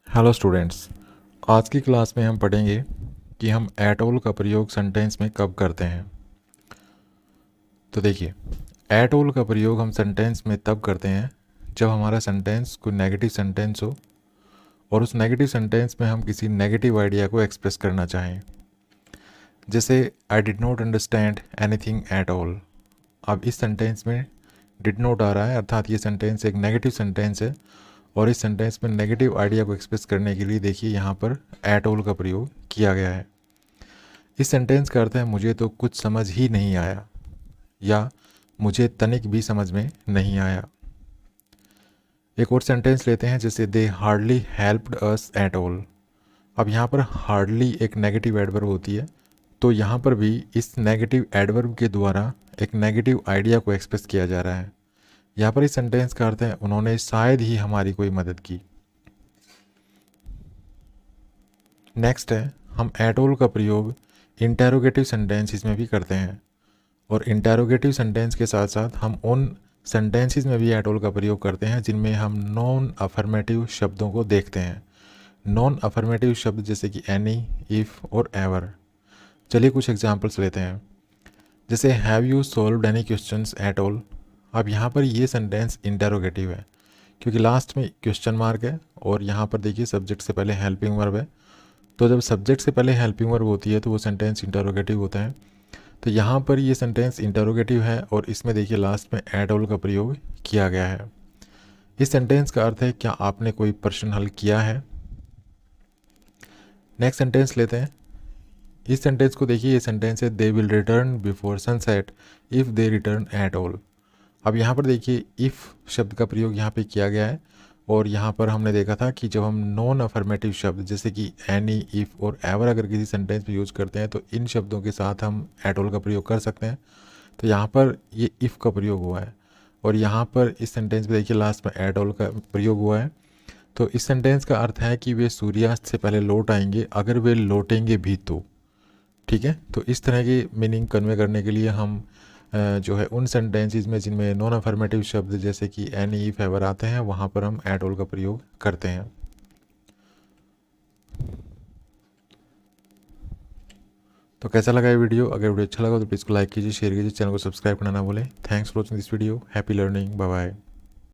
Hello students, आज की class में हम पढ़ेंगे कि हम एट ऑल का प्रयोग सेंटेंस में कब करते हैं। तो देखिए, एट ऑल का प्रयोग हम सेंटेंस में तब करते हैं जब हमारा सेंटेंस कोई नेगेटिव सेंटेंस हो और उस नेगेटिव सेंटेंस में हम किसी नेगेटिव आइडिया को एक्सप्रेस करना चाहें। जैसे I did not understand anything at all. अब इस सेंटेंस में डिड नॉट आ रहा है, अर्थात ये सेंटेंस एक नेगेटिव सेंटेंस है और इस सेंटेंस में नेगेटिव आइडिया को एक्सप्रेस करने के लिए देखिए यहाँ पर एट ऑल का प्रयोग किया गया है। इस सेंटेंस का अर्थ है मुझे तो कुछ समझ ही नहीं आया या मुझे तनिक भी समझ में नहीं आया। एक और सेंटेंस लेते हैं, जैसे they hardly helped us at all. अब यहाँ पर हार्डली एक नेगेटिव एडवर्ब होती है, तो यहाँ पर भी इस नेगेटिव एडवर्ब के द्वारा एक नेगेटिव आइडिया को एक्सप्रेस किया जा रहा है। यहाँ पर इस सेंटेंस का अर्थ है उन्होंने शायद ही हमारी कोई मदद की। नेक्स्ट है, हम एट ऑल का प्रयोग इंटेरोगेटिव सेंटेंसेस में भी करते हैं और इंटेरोगेटिव सेंटेंस के साथ साथ हम उन सेंटेंसेस में भी एट ऑल का प्रयोग करते हैं जिनमें हम नॉन अफर्मेटिव शब्दों को देखते हैं। नॉन अफर्मेटिव शब्द जैसे कि एनी, इफ़ और एवर। चलिए कुछ एग्जांपल्स लेते हैं, जैसे have you solved any questions eight all. अब यहाँ पर ये सेंटेंस इंटेरोगेटिव है क्योंकि लास्ट में क्वेश्चन मार्क है और यहाँ पर देखिए सब्जेक्ट से पहले हेल्पिंग वर्ब है। तो जब सब्जेक्ट से पहले हेल्पिंग वर्ब होती है तो वो सेंटेंस इंटरोगेटिव होता है। तो यहाँ पर ये सेंटेंस इंटरोगेटिव है और इसमें देखिए लास्ट में एट ऑल का प्रयोग किया गया है। इस सेंटेंस का अर्थ है क्या आपने कोई प्रश्न हल किया है। नेक्स्ट सेंटेंस लेते हैं। इस सेंटेंस को देखिए, ये सेंटेंस है they will return before sunset if they return eight all. अब यहाँ पर देखिए इफ़ शब्द का प्रयोग यहाँ पे किया गया है और यहाँ पर हमने देखा था कि जब हम नॉन अफर्मेटिव शब्द जैसे कि एनी, इफ़ और एवर अगर किसी सेंटेंस में यूज़ करते हैं तो इन शब्दों के साथ हम एट ऑल का प्रयोग कर सकते हैं। तो यहाँ पर ये इफ़ का प्रयोग हुआ है और यहाँ पर इस सेंटेंस में देखिए लास्ट में एट ऑल का प्रयोग हुआ है। तो इस सेंटेंस का अर्थ है कि वे सूर्यास्त से पहले लौट आएंगे अगर वे लौटेंगे भी तो। ठीक है, तो इस तरह की मीनिंग कन्वे करने के लिए हम जो है उन सेंटेंसेस में जिनमें नॉन अफर्मेटिव शब्द जैसे कि एनी, इफ, एवर आते हैं वहाँ पर हम एट ऑल का प्रयोग करते हैं। तो कैसा लगा ये वीडियो? अगर वीडियो अच्छा लगा तो प्लीज़ को लाइक कीजिए, शेयर कीजिए, चैनल को सब्सक्राइब करना ना भूलें। Thanks for watching this video. Happy learning. Bye bye.